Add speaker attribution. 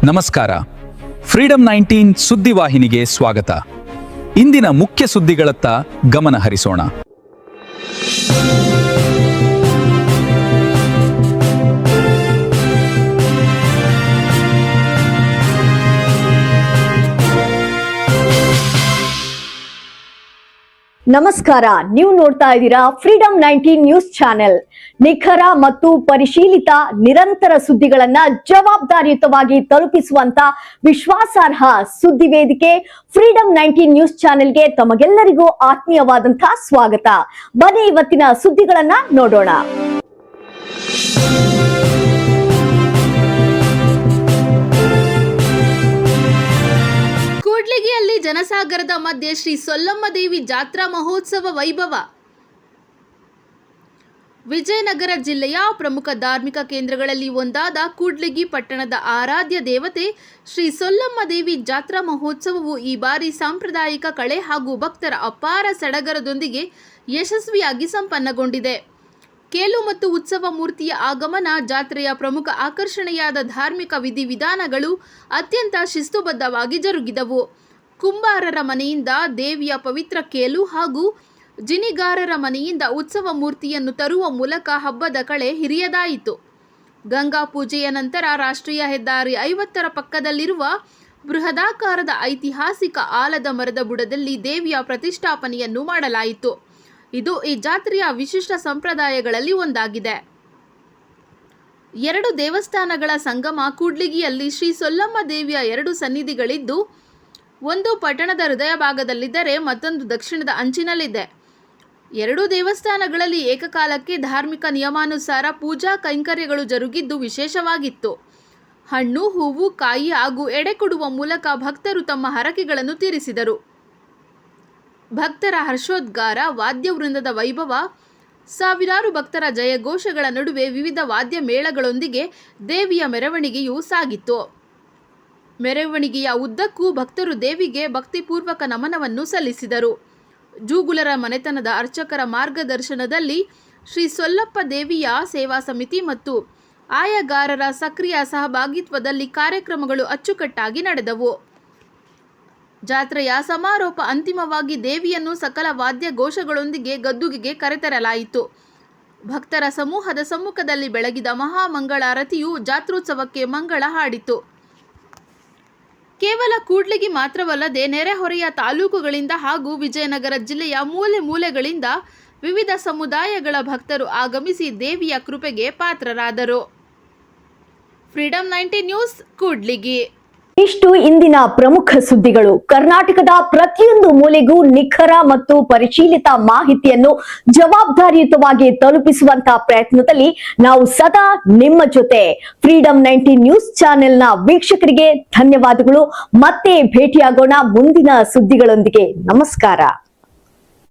Speaker 1: ನಮಸ್ಕಾರ. ಫ್ರೀಡಂ 19 ಸುದ್ದಿವಾಹಿನಿಗೆ ಸ್ವಾಗತ. ಇಂದಿನ ಮುಖ್ಯ ಸುದ್ದಿಗಳತ್ತ ಗಮನ ಹರಿಸೋಣ.
Speaker 2: ನಮಸ್ಕಾರ, ನೀವು ನೋಡ್ತಾ ಇದ್ದೀರಾ ಫ್ರೀಡಂ 19 ನ್ಯೂಸ್ ಚಾನೆಲ್. ನಿಖರ ಮತ್ತು ಪರಿಶೀಲಿತ ನಿರಂತರ ಸುದ್ದಿಗಳನ್ನ ಜವಾಬ್ದಾರಿಯುತವಾಗಿ ತಲುಪಿಸುವಂತ ವಿಶ್ವಾಸಾರ್ಹ ಸುದ್ದಿ ವೇದಿಕೆ ಫ್ರೀಡಂ 19 ನ್ಯೂಸ್ ಚಾನೆಲ್ಗೆ ತಮಗೆಲ್ಲರಿಗೂ ಆತ್ಮೀಯವಾದಂತಹ ಸ್ವಾಗತ. ಬನ್ನಿ ಇವತ್ತಿನ ಸುದ್ದಿಗಳನ್ನ ನೋಡೋಣ.
Speaker 3: ಕೂಡ್ಲಿಗಿಯಲ್ಲಿ ಜನಸಾಗರದ ಮಧ್ಯೆ ಶ್ರೀ ಸೊಲ್ಲಮ್ಮ ದೇವಿ ಜಾತ್ರಾ ಮಹೋತ್ಸವ ವೈಭವ. ವಿಜಯನಗರ ಜಿಲ್ಲೆಯ ಪ್ರಮುಖ ಧಾರ್ಮಿಕ ಕೇಂದ್ರಗಳಲ್ಲಿ ಒಂದಾದ ಕೂಡ್ಲಿಗಿ ಪಟ್ಟಣದ ಆರಾಧ್ಯ ದೇವತೆ ಶ್ರೀ ಸೊಲ್ಲಮ್ಮ ದೇವಿ ಜಾತ್ರಾ ಮಹೋತ್ಸವವು ಈ ಬಾರಿ ಸಾಂಪ್ರದಾಯಿಕ ಕಳೆ ಹಾಗೂ ಭಕ್ತರ ಅಪಾರ ಸಡಗರದೊಂದಿಗೆ ಯಶಸ್ವಿಯಾಗಿ ಸಂಪನ್ನಗೊಂಡಿದೆ. ಕೇಲು ಮತ್ತು ಉತ್ಸವ ಮೂರ್ತಿಯ ಆಗಮನ, ಜಾತ್ರೆಯ ಪ್ರಮುಖ ಆಕರ್ಷಣೆಯಾದ ಧಾರ್ಮಿಕ ವಿಧಿವಿಧಾನಗಳು ಅತ್ಯಂತ ಶಿಸ್ತುಬದ್ಧವಾಗಿ ಜರುಗಿದವು. ಕುಂಬಾರರ ಮನೆಯಿಂದ ದೇವಿಯ ಪವಿತ್ರ ಕೇಲು ಹಾಗೂ ಜಿನಿಗಾರರ ಮನೆಯಿಂದ ಉತ್ಸವ ಮೂರ್ತಿಯನ್ನು ತರುವ ಮೂಲಕ ಹಬ್ಬದ ಕಳೆ ಹಿರಿಯದಾಯಿತು. ಗಂಗಾ ಪೂಜೆಯ ನಂತರ ರಾಷ್ಟ್ರೀಯ ಹೆದ್ದಾರಿ 50ರ ಪಕ್ಕದಲ್ಲಿರುವ ಬೃಹದಾಕಾರದ ಐತಿಹಾಸಿಕ ಆಲದ ಮರದ ಬುಡದಲ್ಲಿ ದೇವಿಯ ಪ್ರತಿಷ್ಠಾಪನೆಯನ್ನು ಮಾಡಲಾಯಿತು. ಇದು ಈ ಜಾತ್ರೆಯ ವಿಶಿಷ್ಟ ಸಂಪ್ರದಾಯಗಳಲ್ಲಿ ಒಂದಾಗಿದೆ. ಎರಡು ದೇವಸ್ಥಾನಗಳ ಸಂಗಮ ಕೂಡ್ಲಿಗಿಯಲ್ಲಿ ಶ್ರೀ ಸೊಲ್ಲಮ್ಮ ದೇವಿಯ ಎರಡು ಸನ್ನಿಧಿಗಳಿದ್ದು, ಒಂದು ಪಟ್ಟಣದ ಹೃದಯ ಭಾಗದಲ್ಲಿದ್ದರೆ ಮತ್ತೊಂದು ದಕ್ಷಿಣದ ಅಂಚಿನಲ್ಲಿದೆ. ಎರಡೂ ದೇವಸ್ಥಾನಗಳಲ್ಲಿ ಏಕಕಾಲಕ್ಕೆ ಧಾರ್ಮಿಕ ನಿಯಮಾನುಸಾರ ಪೂಜಾ ಕೈಂಕರ್ಯಗಳು ಜರುಗಿದ್ದು ವಿಶೇಷವಾಗಿತ್ತು. ಹಣ್ಣು, ಹೂವು, ಕಾಯಿ ಹಾಗೂ ಎಡೆ ಕೊಡುವ ಮೂಲಕ ಭಕ್ತರು ತಮ್ಮ ಹರಕೆಗಳನ್ನು ತೀರಿಸಿದರು. ಭಕ್ತರ ಹರ್ಷೋದ್ಗಾರ, ವಾದ್ಯವೃಂದದ ವೈಭವ, ಸಾವಿರಾರು ಭಕ್ತರ ಜಯಘೋಷಗಳ ನಡುವೆ ವಿವಿಧ ವಾದ್ಯ ಮೇಳಗಳೊಂದಿಗೆ ದೇವಿಯ ಮೆರವಣಿಗೆಯು ಸಾಗಿತ್ತು. ಮೆರವಣಿಗೆಯ ಉದ್ದಕ್ಕೂ ಭಕ್ತರು ದೇವಿಗೆ ಭಕ್ತಿಪೂರ್ವಕ ನಮನವನ್ನು ಸಲ್ಲಿಸಿದರು. ಜೂಗುಲರ ಮನೆತನದ ಅರ್ಚಕರ ಮಾರ್ಗದರ್ಶನದಲ್ಲಿ ಶ್ರೀ ಸೊಲ್ಲಪ್ಪ ದೇವಿಯ ಸೇವಾ ಸಮಿತಿ ಮತ್ತು ಆಯಗಾರರ ಸಕ್ರಿಯ ಸಹಭಾಗಿತ್ವದಲ್ಲಿ ಕಾರ್ಯಕ್ರಮಗಳು ಅಚ್ಚುಕಟ್ಟಾಗಿ ನಡೆದವು. ಜಾತ್ರೆಯ ಸಮಾರೋಪ ಅಂತಿಮವಾಗಿ ದೇವಿಯನ್ನು ಸಕಲ ವಾದ್ಯ ಘೋಷಗಳೊಂದಿಗೆ ಗದ್ದುಗೆಗೆ ಕರೆತರಲಾಯಿತು. ಭಕ್ತರ ಸಮೂಹದ ಸಮ್ಮುಖದಲ್ಲಿ ಬೆಳಗಿದ ಮಹಾಮಂಗಳಾರತಿಯು ಜಾತ್ರೋತ್ಸವಕ್ಕೆ ಮಂಗಳ ಹಾಡಿತು. ಕೇವಲ ಕೂಡ್ಲಿಗಿ ಮಾತ್ರವಲ್ಲದೆ ನೆರೆಹೊರೆಯ ತಾಲೂಕುಗಳಿಂದ ಹಾಗೂ ವಿಜಯನಗರ ಜಿಲ್ಲೆಯ ಮೂಲೆ ಮೂಲೆಗಳಿಂದ ವಿವಿಧ ಸಮುದಾಯಗಳ ಭಕ್ತರು ಆಗಮಿಸಿ ದೇವಿಯ ಕೃಪೆಗೆ ಪಾತ್ರರಾದರು. Freedom 19 news, Kudligi.
Speaker 2: ಇಷ್ಟು ಇಂದಿನ ಪ್ರಮುಖ ಸುದ್ದಿಗಳು. ಕರ್ನಾಟಕದ ಪ್ರತಿಯೊಂದು ಮೂಲೆಗೂ ನಿಖರ ಮತ್ತು ಪರಿಶೀಲಿತ ಮಾಹಿತಿಯನ್ನು ಜವಾಬ್ದಾರಿಯುತವಾಗಿ ತಲುಪಿಸುವಂತಹ ಪ್ರಯತ್ನದಲ್ಲಿ ನಾವು ಸದಾ ನಿಮ್ಮ ಜೊತೆ. ಫ್ರೀಡಂ 19 ನ್ಯೂಸ್ ಚಾನೆಲ್ನ ವೀಕ್ಷಕರಿಗೆ ಧನ್ಯವಾದಗಳು. ಮತ್ತೆ ಭೇಟಿಯಾಗೋಣ ಮುಂದಿನ ಸುದ್ದಿಗಳೊಂದಿಗೆ. ನಮಸ್ಕಾರ.